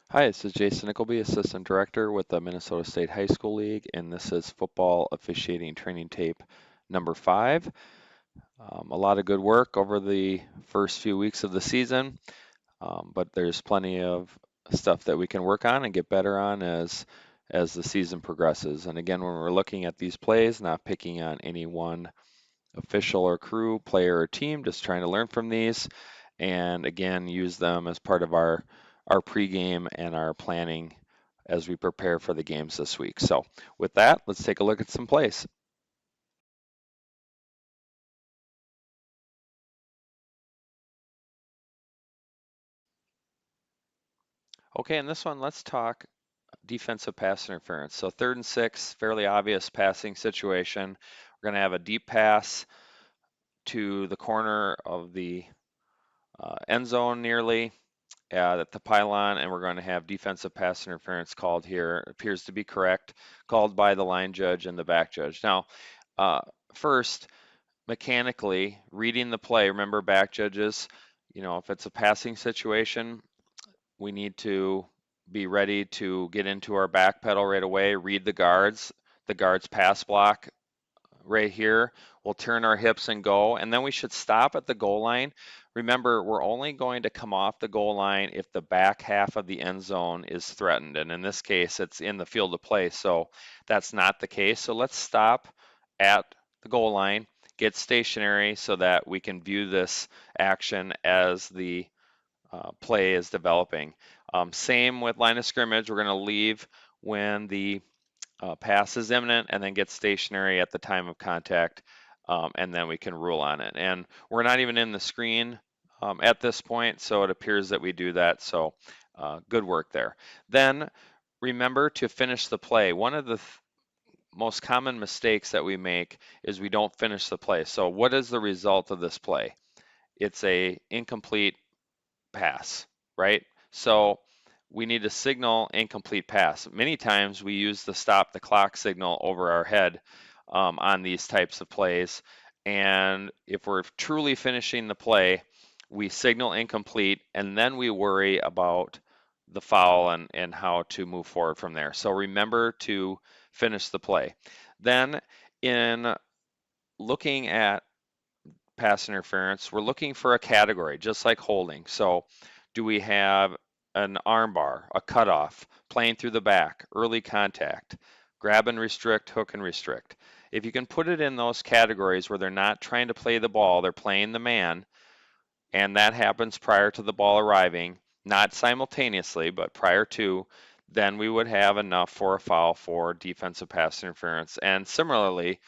Hi, this is Jason Nickleby, Assistant Director with the Minnesota State High School League, and this is football officiating training tape number 5. A lot of good work over the first few weeks of the season, but there's plenty of stuff that we can work on and get better on as the season progresses. And again, when we're looking at these plays, not picking on any one official or crew, player or team, just trying to learn from these, and again, use them as part of our pregame and our planning as we prepare for the games this week. So with that, let's take a look at some plays. Okay, in this one, let's talk defensive pass interference. So 3rd and 6, fairly obvious passing situation. We're going to have a deep pass to the corner of the end zone nearly at the pylon, and we're going to have defensive pass interference called here. It appears to be correct, called by the line judge and the back judge. Now, uh, first, mechanically, reading the play, remember back judges, if it's a passing situation, we need to be ready to get into our back pedal right away, read the guards pass block right here. We'll turn our hips and go, and then we should stop at the goal line. Remember, we're only going to come off the goal line if the back half of the end zone is threatened. And in this case, it's in the field of play, so that's not the case. So let's stop at the goal line, get stationary so that we can view this action as the play is developing. Same with line of scrimmage. We're going to leave when the pass is imminent and then get stationary at the time of contact, and then we can rule on it. And we're not even in the screen at this point, so it appears that we do that. So good work there. Then remember to finish the play. One of the most common mistakes that we make is we don't finish the play. So what is the result of this play? It's a incomplete pass, right? So we need to signal incomplete pass. Many times we use the stop the clock signal over our head on these types of plays. And if we're truly finishing the play, we signal incomplete and then we worry about the foul and how to move forward from there. So remember to finish the play. Then in looking at pass interference, we're looking for a category, just like holding. So, do we have an armbar, a cutoff, playing through the back, early contact, grab and restrict, hook and restrict? If you can put it in those categories where they're not trying to play the ball, they're playing the man, and that happens prior to the ball arriving, not simultaneously, but prior to, then we would have enough for a foul for defensive pass interference. And similarly,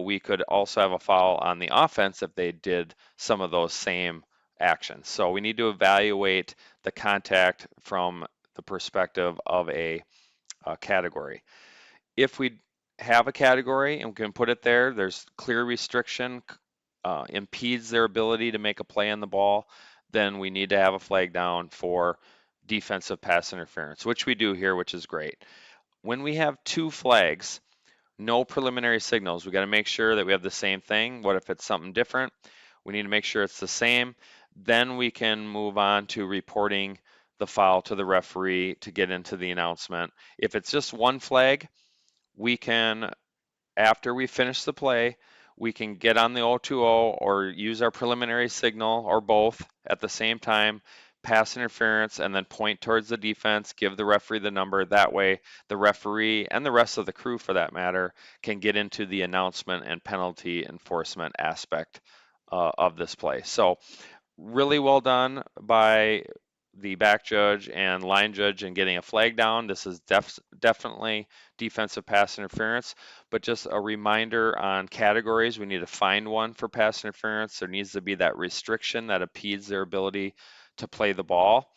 we could also have a foul on the offense if they did some of those same actions. So we need to evaluate the contact from the perspective of a category. If we have a category and we can put it there, there's clear restriction, impedes their ability to make a play on the ball, then we need to have a flag down for defensive pass interference, which we do here, which is great. When we have two flags, no preliminary signals. We got to make sure that we have the same thing. What if it's something different? We need to make sure it's the same. Then we can move on to reporting the foul to the referee to get into the announcement. If it's just one flag, we can, after we finish the play, we can get on the 020 or use our preliminary signal or both at the same time, pass interference, and then point towards the defense, give the referee the number. That way, the referee and the rest of the crew, for that matter, can get into the announcement and penalty enforcement aspect of this play. So, really well done by the back judge and line judge in getting a flag down. This is definitely defensive pass interference, but just a reminder on categories. We need to find one for pass interference. There needs to be that restriction that impedes their ability to play the ball.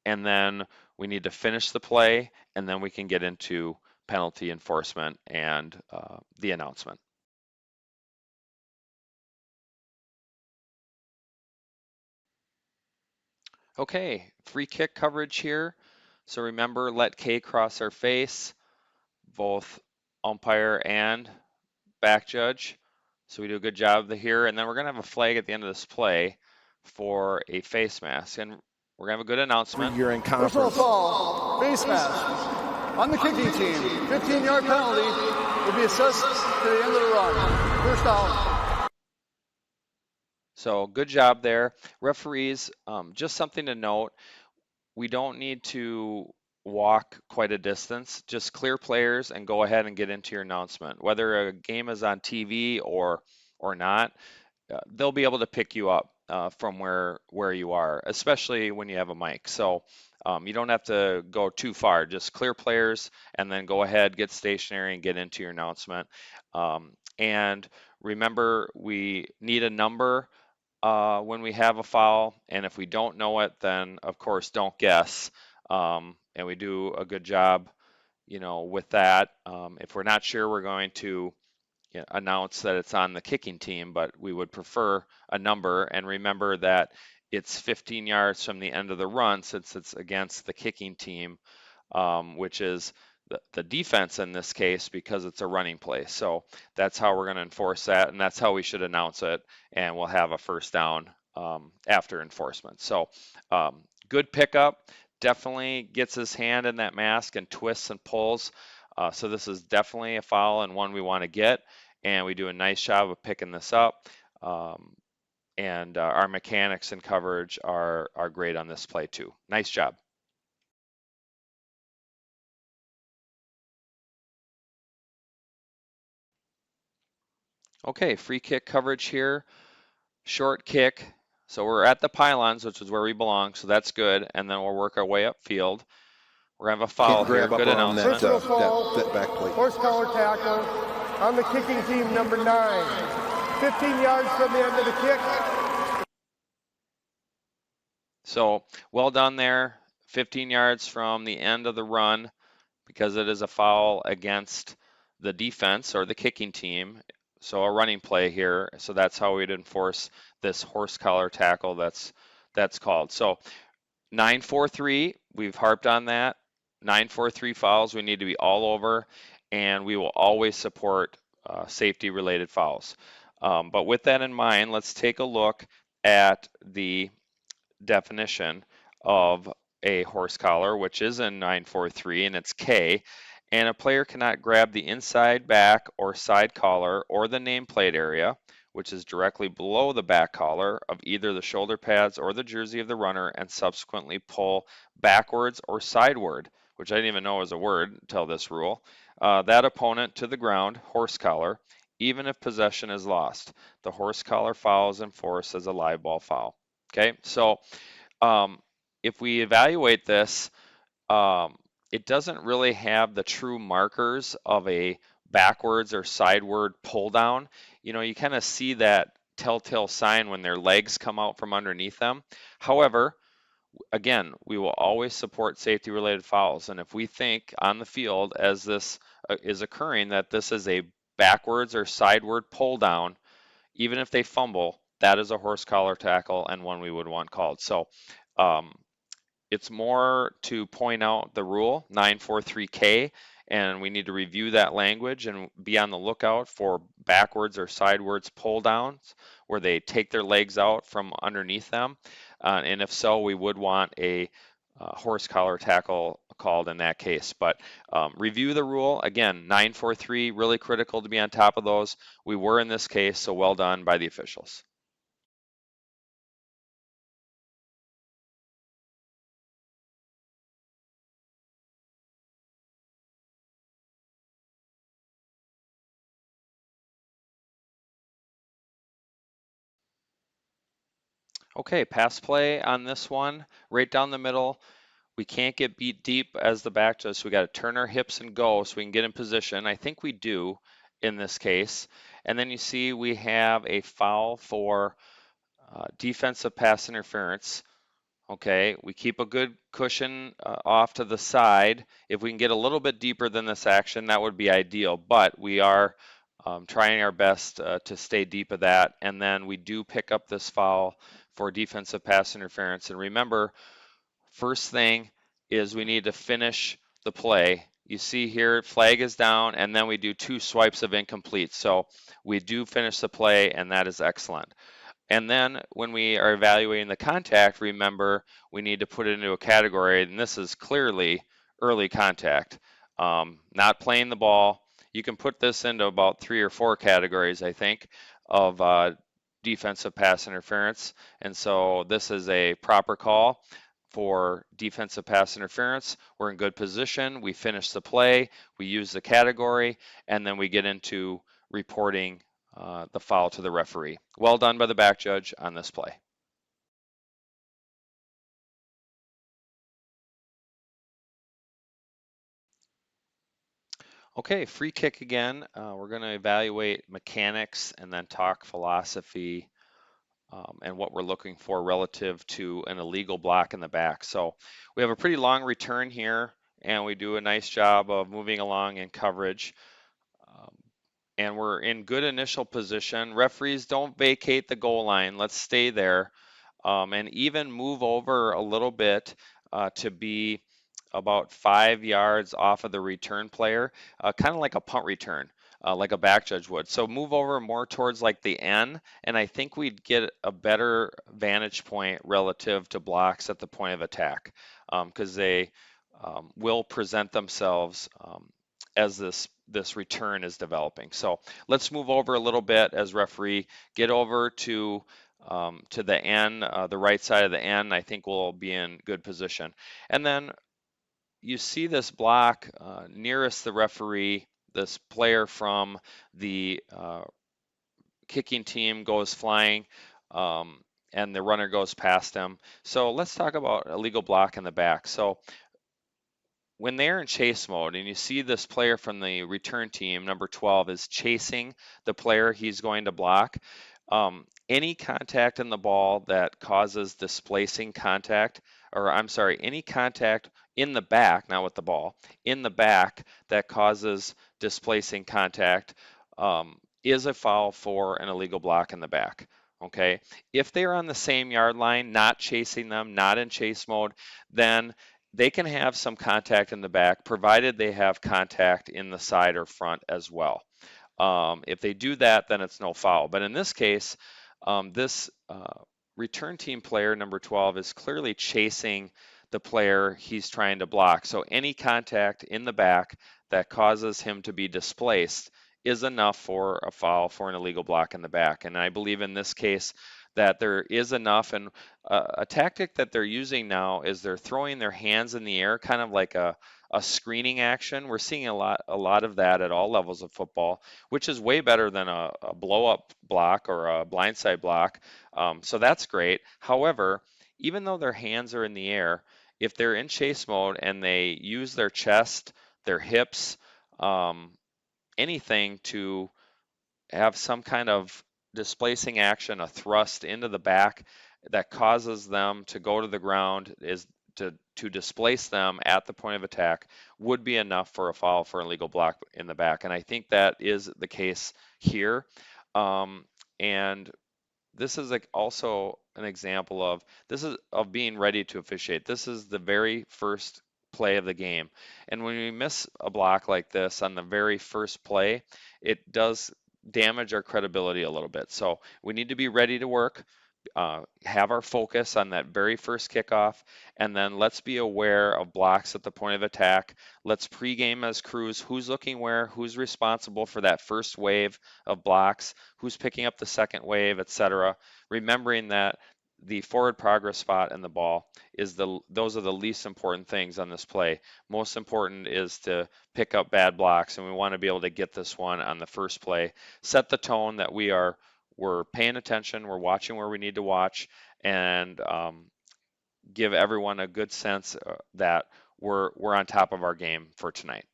And then we need to finish the play, and then we can get into penalty enforcement and the announcement. Okay, free kick coverage here. So remember, let K cross our face, both umpire and back judge. So we do a good job here. And then we're going to have a flag at the end of this play for a face mask. And We're going to have a good announcement. You're in conference. Personal foul, face mask. On the kicking team, 15-yard penalty will be assessed to the end of the run. First down. So good job there. Referees, just something to note, we don't need to walk quite a distance. Just clear players and go ahead and get into your announcement. Whether a game is on TV or not, they'll be able to pick you up from where you are, especially when you have a mic. So you don't have to go too far. Just clear players and then go ahead, get stationary, and get into your announcement. And remember, we need a number when we have a foul, and if we don't know it, then of course don't guess. And we do a good job, with that. If we're not sure, we're going to announce that it's on the kicking team, but we would prefer a number. And remember that it's 15 yards from the end of the run since it's against the kicking team, which is the defense in this case because it's a running play. So that's how we're going to enforce that, and that's how we should announce it, and we'll have a first down after enforcement. So good pickup. Definitely gets his hand in that mask and twists and pulls. So this is definitely a foul and one we want to get, and we do a nice job of picking this up. And our mechanics and coverage are great on this play too. Nice job. Okay, free kick coverage here. Short kick. So we're at the pylons, which is where we belong, so that's good. And then we'll work our way upfield. We're going to have a foul here. Good announcement. Personal foul, that back plate. horse collar tackle on the kicking team, number 9. 15 yards from the end of the kick. So well done there. 15 yards from the end of the run because it is a foul against the defense or the kicking team. So a running play here. So that's how we'd enforce this horse collar tackle that's called. So 9-4-3, we've harped on that. 9-4-3 fouls, we need to be all over, and we will always support safety related fouls. But with that in mind, let's take a look at the definition of a horse collar, which is in 943, and it's K. And a player cannot grab the inside, back, or side collar or the nameplate area, which is directly below the back collar of either the shoulder pads or the jersey of the runner, and subsequently pull backwards or sideward, which I didn't even know was a word until this rule, that opponent to the ground, horse collar, even if possession is lost. The horse collar foul is enforced as a live ball foul. Okay, so if we evaluate this, it doesn't really have the true markers of a backwards or sideward pull down. You kind of see that telltale sign when their legs come out from underneath them. However, again, we will always support safety related fouls. And if we think on the field as this is occurring that this is a backwards or sideward pull down, even if they fumble, that is a horse collar tackle and one we would want called. So it's more to point out the rule 943K, and we need to review that language and be on the lookout for backwards or sidewards pull downs where they take their legs out from underneath them. And if so, we would want a horse collar tackle called in that case. But review the rule. Again, 943, really critical to be on top of those. We were in this case, so well done by the officials. Okay, pass play on this one, right down the middle. We can't get beat deep as the back does, so we got to turn our hips and go so we can get in position. I think we do in this case. And then you see we have a foul for defensive pass interference. Okay, we keep a good cushion off to the side. If we can get a little bit deeper than this action, that would be ideal, but we are trying our best to stay deep of that. And then we do pick up this foul for defensive pass interference. And remember, first thing is we need to finish the play. You see here, flag is down, and then we do 2 swipes of incomplete. So we do finish the play, and that is excellent. And then when we are evaluating the contact, remember we need to put it into a category, and this is clearly early contact, not playing the ball. You can put this into about 3 or 4 categories, I think, of defensive pass interference. And so this is a proper call for defensive pass interference. We're in good position. We finish the play, we use the category, and then we get into reporting the foul to the referee. Well done by the back judge on this play. Okay, free kick again. We're going to evaluate mechanics and then talk philosophy and what we're looking for relative to an illegal block in the back. So we have a pretty long return here, and we do a nice job of moving along in coverage. Um, and we're in good initial position. Referees, don't vacate the goal line. Let's stay there, and even move over a little bit to be about 5 yards off of the return player, kind of like a punt return, like a back judge would. So move over more towards like the N, and I think we'd get a better vantage point relative to blocks at the point of attack, because they will present themselves as this return is developing. So let's move over a little bit as referee. Get over to the N, the right side of the N. I think we'll be in good position. And then you see this block nearest the referee. This player from the kicking team goes flying, and the runner goes past him. So let's talk about illegal block in the back. So when they're in chase mode and you see this player from the return team, number 12, is chasing the player he's going to block, any contact in the ball that causes displacing contact, or I'm sorry, any contact in the back, not with the ball, in the back that causes displacing contact is a foul for an illegal block in the back. Okay. If they're on the same yard line, not chasing them, not in chase mode, then they can have some contact in the back, provided they have contact in the side or front as well. If they do that, then it's no foul. But in this case, this return team player, number 12, is clearly chasing the player he's trying to block. So any contact in the back that causes him to be displaced is enough for a foul for an illegal block in the back. And I believe in this case that there is enough. And a tactic that they're using now is they're throwing their hands in the air, kind of like a screening action. We're seeing a lot of that at all levels of football, which is way better than a blow up block or a blindside block. So that's great. However, even though their hands are in the air, if they're in chase mode and they use their chest, their hips, anything to have some kind of displacing action, a thrust into the back that causes them to go to the ground, is to displace them at the point of attack, would be enough for a foul for an illegal block in the back. And I think that is the case here. And this is also an example of being ready to officiate. This is the very first play of the game. And when we miss a block like this on the very first play, it does damage our credibility a little bit. So we need to be ready to work, have our focus on that very first kickoff, and then let's be aware of blocks at the point of attack. Let's pregame as crews, who's looking where, who's responsible for that first wave of blocks, who's picking up the second wave, etc. Remembering that the forward progress spot and the ball those are the least important things on this play. Most important is to pick up bad blocks, and we want to be able to get this one on the first play, set the tone that we're paying attention, we're watching where we need to watch, and give everyone a good sense that we're on top of our game for tonight.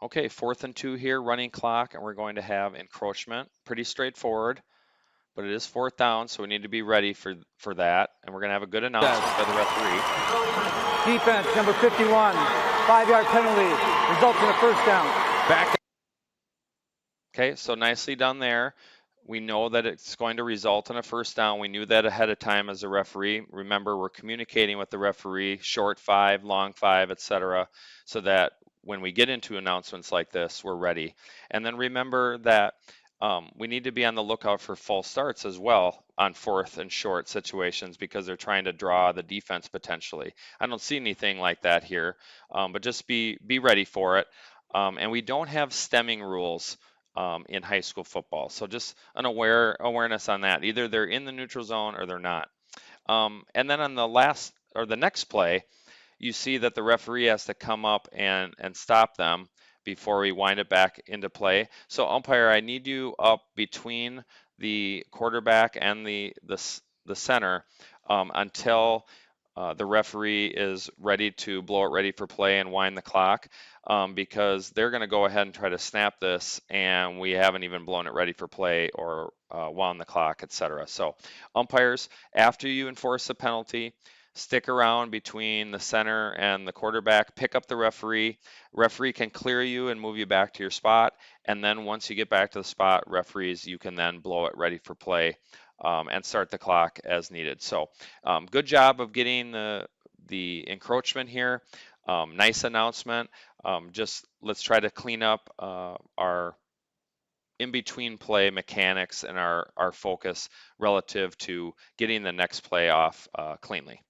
Okay, 4th and 2 here, running clock, and we're going to have encroachment. Pretty straightforward, but it is 4th down, so we need to be ready for that. And we're going to have a good announcement by the referee. Defense, number 51, 5-yard penalty, results in a first down. Okay, so nicely done there. We know that it's going to result in a first down. We knew that ahead of time as a referee. Remember, we're communicating with the referee, short five, long five, etc., so that when we get into announcements like this, we're ready. And then remember that we need to be on the lookout for false starts as well on fourth and short situations because they're trying to draw the defense potentially. I don't see anything like that here, but just be ready for it. And we don't have stemming rules in high school football. So just an awareness on that. Either they're in the neutral zone or they're not. And then on the last or the next play, you see that the referee has to come up and stop them before we wind it back into play. So umpire, I need you up between the quarterback and the center until the referee is ready to blow it ready for play and wind the clock because they're going to go ahead and try to snap this and we haven't even blown it ready for play or wound the clock, etc. So umpires, after you enforce the penalty, stick around between the center and the quarterback, pick up the referee. Referee can clear you and move you back to your spot. And then once you get back to the spot, referees, you can then blow it ready for play and start the clock as needed. So good job of getting the encroachment here. Nice announcement. Just let's try to clean up our in-between play mechanics and our focus relative to getting the next play off cleanly.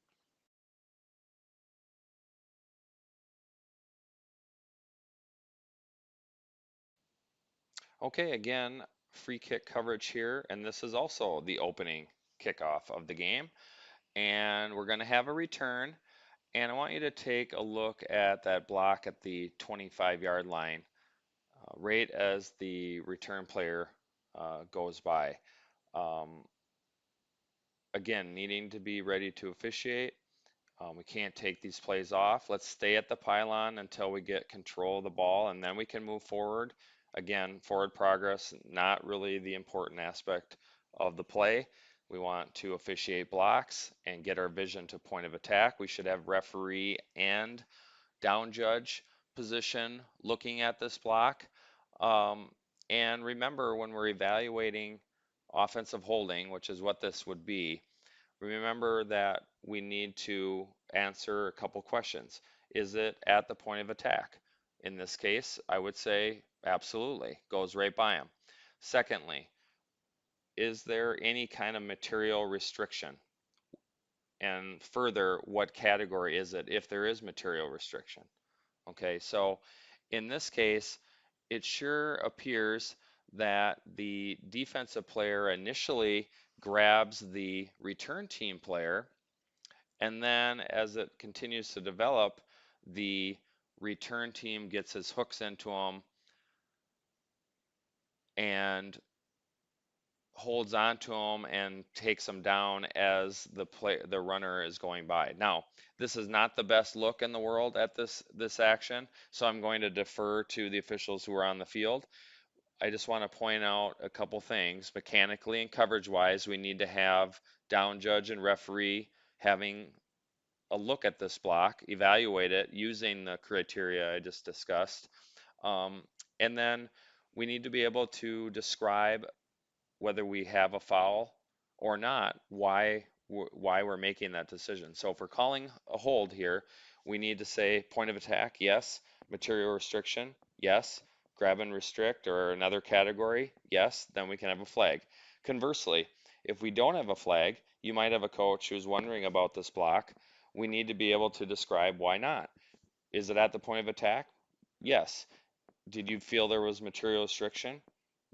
Okay, again, free kick coverage here, and this is also the opening kickoff of the game. And we're going to have a return, and I want you to take a look at that block at the 25-yard line, right as the return player goes by. Um, again, needing to be ready to officiate. We can't take these plays off. Let's stay at the pylon until we get control of the ball, and then we can move forward. Again, forward progress, not really the important aspect of the play. We want to officiate blocks and get our vision to point of attack. We should have referee and down judge position looking at this block. Um, and remember, when we're evaluating offensive holding, which is what this would be, remember that we need to answer a couple questions. Is it at the point of attack? In this case, I would say absolutely, goes right by him. Secondly, is there any kind of material restriction? And further, what category is it if there is material restriction? Okay, so in this case, it sure appears that the defensive player initially grabs the return team player. And then as it continues to develop, the return team gets his hooks into him and holds on to him and takes him down as the runner is going by. Now, this is not the best look in the world at this action, so I'm going to defer to the officials who are on the field. I just want to point out a couple things. Mechanically and coverage wise, we need to have down judge and referee having a look at this block, evaluate it using the criteria I just discussed. Um, and then we need to be able to describe whether we have a foul or not, why we're making that decision. So if we're calling a hold here, we need to say point of attack, yes. Material restriction, yes. Grab and restrict or another category, yes. Then we can have a flag. Conversely, if we don't have a flag, you might have a coach who's wondering about this block. We need to be able to describe why not. Is it at the point of attack? Yes. Did you feel there was material restriction?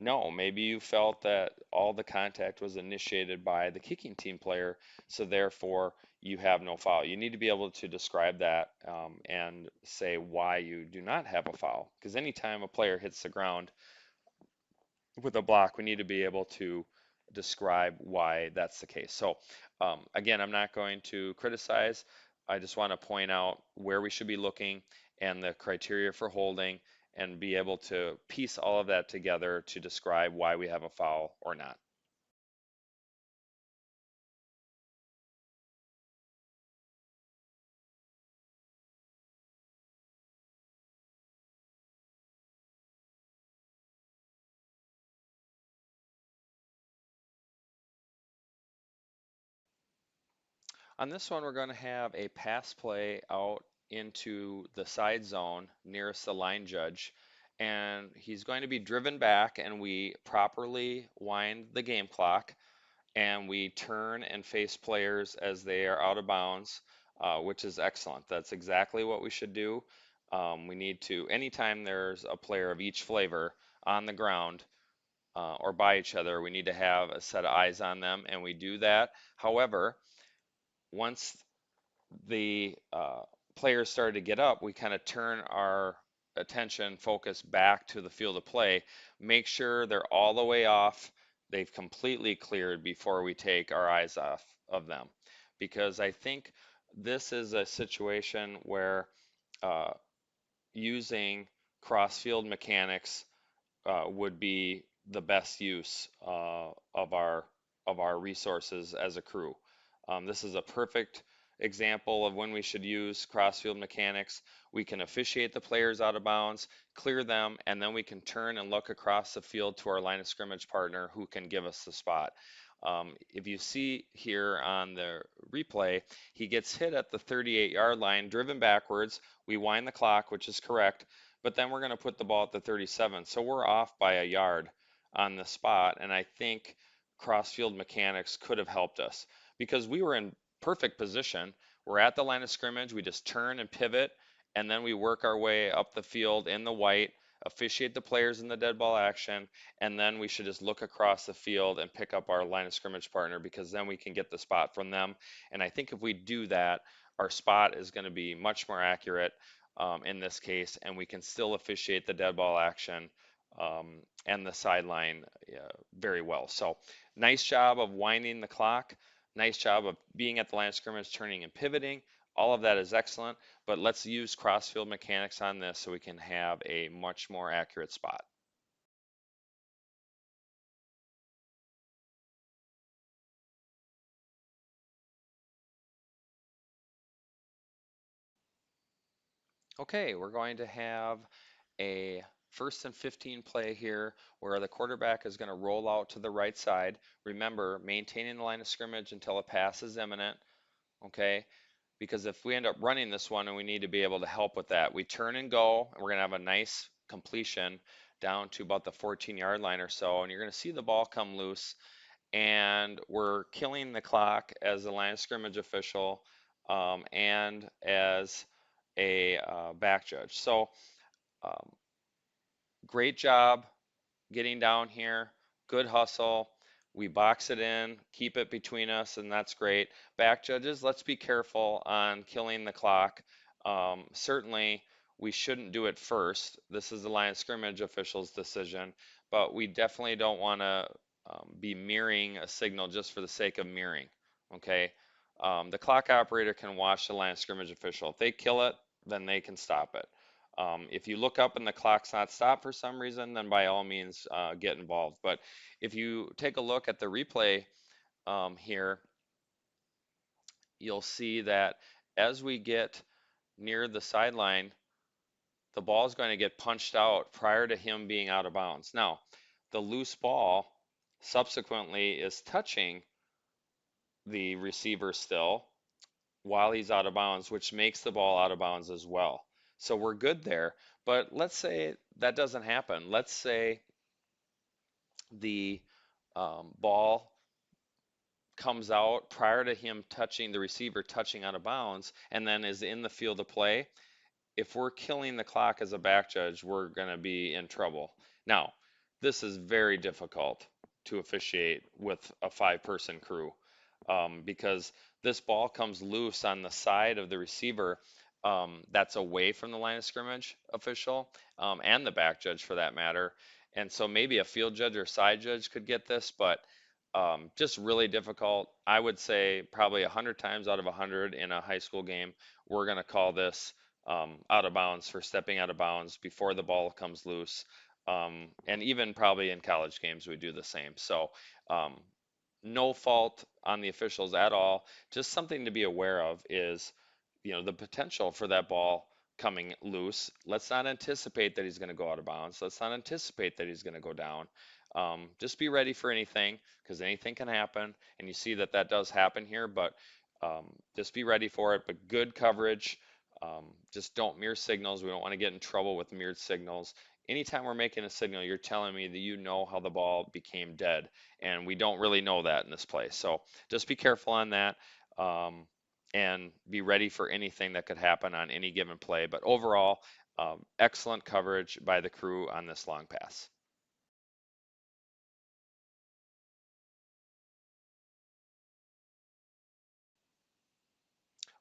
No, maybe you felt that all the contact was initiated by the kicking team player, so therefore you have no foul. You need to be able to describe that and say why you do not have a foul. Because anytime a player hits the ground with a block, we need to be able to describe why that's the case. So again, I'm not going to criticize. I just want to point out where we should be looking and the criteria for holding and be able to piece all of that together to describe why we have a foul or not. On this one, we're going to have a pass play out into the side zone nearest the line judge, and he's going to be driven back, and we properly wind the game clock, and we turn and face players as they are out of bounds, which is excellent. That's exactly what we should do. We need to, anytime there's a player of each flavor on the ground or by each other, we need to have a set of eyes on them, and we do that. However, once the players started to get up, we kind of turn our attention focus back to the field of play, make sure they're all the way off, they've completely cleared before we take our eyes off of them. Because I think this is a situation where uh, using cross field mechanics would be the best use of our resources as a crew. This is a perfect example of when we should use crossfield mechanics. We can officiate the players out of bounds, clear them, and then we can turn and look across the field to our line of scrimmage partner who can give us the spot. If you see here on the replay, he gets hit at the 38-yard line, driven backwards. We wind the clock, which is correct, but then we're going to put the ball at the 37. So we're off by a yard on the spot, and I think crossfield mechanics could have helped us because we were in perfect position. We're at the line of scrimmage, we just turn and pivot, and then we work our way up the field in the white, officiate the players in the dead ball action, and then we should just look across the field and pick up our line of scrimmage partner because then we can get the spot from them. And I think if we do that, our spot is going to be much more accurate in this case, and we can still officiate the dead ball action and the sideline very well. So nice job of winding the clock. Nice job of being at the line of scrimmage, turning and pivoting. All of that is excellent, but let's use crossfield mechanics on this so we can have a much more accurate spot. Okay, we're going to have a 1st and 15 play here where the quarterback is going to roll out to the right side. Remember, maintaining the line of scrimmage until a pass is imminent, okay? Because if we end up running this one and we need to be able to help with that, we turn and go, and we're going to have a nice completion down to about the 14-yard line or so, and you're going to see the ball come loose, and we're killing the clock as a line of scrimmage official and as a back judge. So um, great job getting down here, good hustle. We box it in, keep it between us, and that's great. Back judges, let's be careful on killing the clock. Certainly, we shouldn't do it first. This is the line of scrimmage official's decision, but we definitely don't want to be mirroring a signal just for the sake of mirroring. Okay, the clock operator can watch the line of scrimmage official. If they kill it, then they can stop it. If you look up and the clock's not stopped for some reason, then by all means get involved. But if you take a look at the replay here, you'll see that as we get near the sideline, the ball is going to get punched out prior to him being out of bounds. Now, the loose ball subsequently is touching the receiver still while he's out of bounds, which makes the ball out of bounds as well. So we're good there. But let's say that doesn't happen. Let's say the ball comes out prior to him touching the receiver, touching out of bounds, and then is in the field of play. If we're killing the clock as a back judge, we're going to be in trouble. Now, this is very difficult to officiate with a 5-person crew because this ball comes loose on the side of the receiver that's away from the line of scrimmage official and the back judge for that matter. And so maybe a field judge or side judge could get this, but just really difficult. I would say probably 100 times out of 100 in a high school game, we're going to call this out of bounds for stepping out of bounds before the ball comes loose. And even probably in college games, we do the same. So um, no fault on the officials at all. Just something to be aware of is, the potential for that ball coming loose. Let's not anticipate that he's going to go out of bounds. Let's not anticipate that he's going to go down. Just be ready for anything because anything can happen. And you see that that does happen here, but Just be ready for it, but good coverage. Just don't mirror signals. We don't want to get in trouble with mirrored signals. Anytime we're making a signal, you're telling me that you know how the ball became dead, and we don't really know that in this play. So just be careful on that, and be ready for anything that could happen on any given play. But overall, excellent coverage by the crew on this long pass.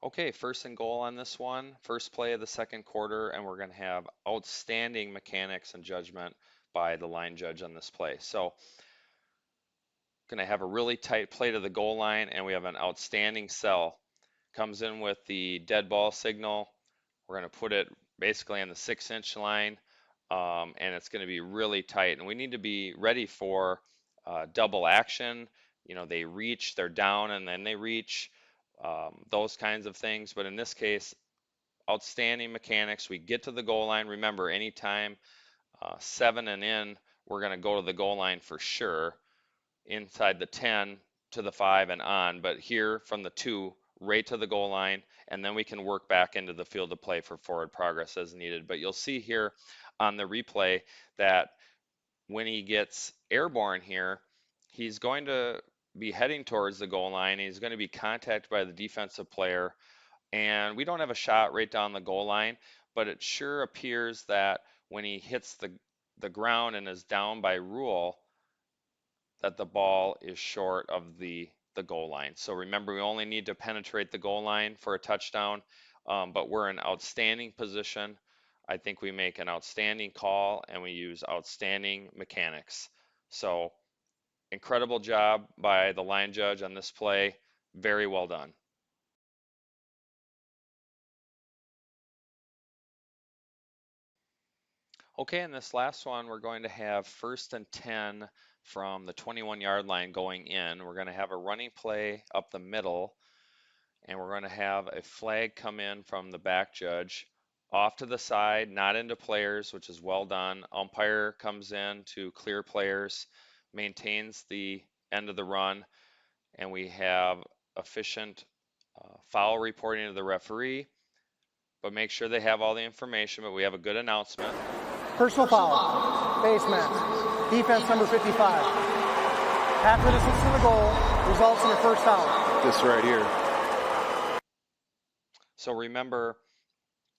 Okay, first and goal on this one, first play of the second quarter, and we're going to have outstanding mechanics and judgment by the line judge on this play. So, going to have a really tight play to the goal line, and we have an outstanding sell. Comes in with the dead ball signal. We're going to put it basically on the 6-inch line, and it's going to be really tight. And we need to be ready for double action. You know, they reach, they're down, and then they reach, those kinds of things. But in this case, outstanding mechanics. We get to the goal line. Remember, anytime 7 and in, we're going to go to the goal line for sure. Inside the 10 to the 5 and on, but here from the 2 right to the goal line, and then we can work back into the field of play for forward progress as needed. But you'll see here on the replay that when he gets airborne here, he's going to be heading towards the goal line. He's going to be contacted by the defensive player, and we don't have a shot right down the goal line, but it sure appears that when he hits the ground and is down by rule, that the ball is short of the goal line. So remember, we only need to penetrate the goal line for a touchdown, but we're in outstanding position. I think we make an outstanding call and we use outstanding mechanics. So incredible job by the line judge on this play. Very well done. Okay, in this last one, we're going to have first and 10 from the 21-yard line going in. We're going to have a running play up the middle, and we're going to have a flag come in from the back judge off to the side, not into players, which is well done. Umpire comes in to clear players, maintains the end of the run, and we have efficient foul reporting to the referee, but make sure they have all the information, but we have a good announcement. Personal foul. Face mask. Defense number 55. Half the distance to the goal results in a first down. This right here. So remember,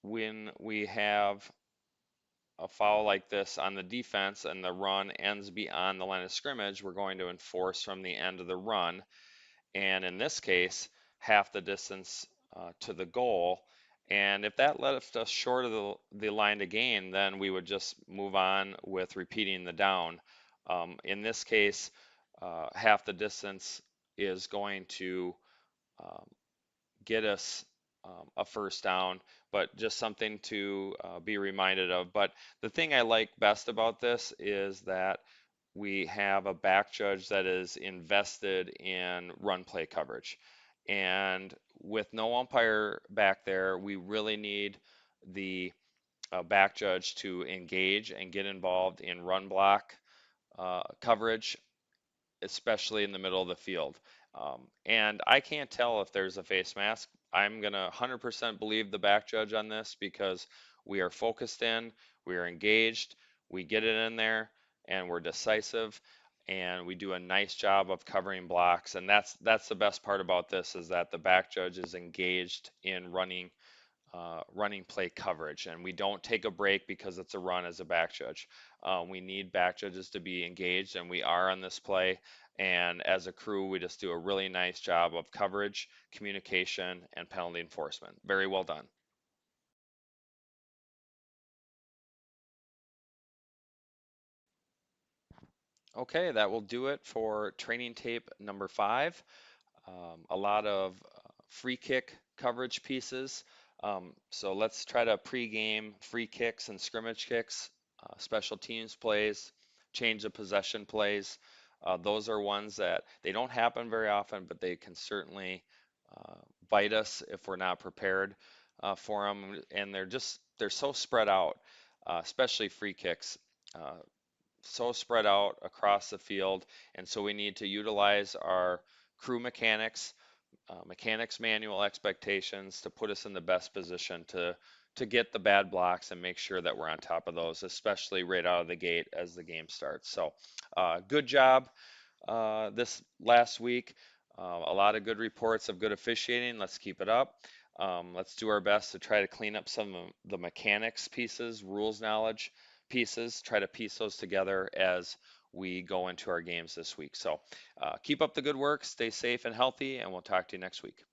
when we have a foul like this on the defense and the run ends beyond the line of scrimmage, we're going to enforce from the end of the run. And in this case, half the distance to the goal. And if that left us short of the line to gain, then we would just move on with repeating the down. In this case, half the distance is going to um, get us a first down, but just something to be reminded of. But the thing I like best about this is that we have a back judge that is invested in run play coverage. And with no umpire back there, we really need the back judge to engage and get involved in run block coverage, especially in the middle of the field. And I can't tell if there's a face mask. I'm going to 100% believe the back judge on this because we are focused in, we are engaged, we get it in there, and we're decisive, and we do a nice job of covering blocks. And that's the best part about this is that the back judge is engaged in running play coverage, and we don't take a break because it's a run as a back judge. We need back judges to be engaged, and we are on this play. And as a crew, we just do a really nice job of coverage, communication, and penalty enforcement. Very well done. Okay, that will do it for training tape number 5. A lot of free kick coverage pieces. So let's try to pregame free kicks and scrimmage kicks, special teams plays, change of possession plays. Those are ones that they don't happen very often, but they can certainly uh, bite us if we're not prepared for them. And they're so spread out, especially free kicks. So spread out across the field, and so we need to utilize our crew mechanics, mechanics manual expectations to put us in the best position to get the bad blocks and make sure that we're on top of those, especially right out of the gate as the game starts. So, good job this last week. A lot of good reports of good officiating. Let's keep it up. Let's do our best to try to clean up some of the mechanics pieces, rules knowledge pieces, try to piece those together as we go into our games this week. So keep up the good work, stay safe and healthy, and we'll talk to you next week.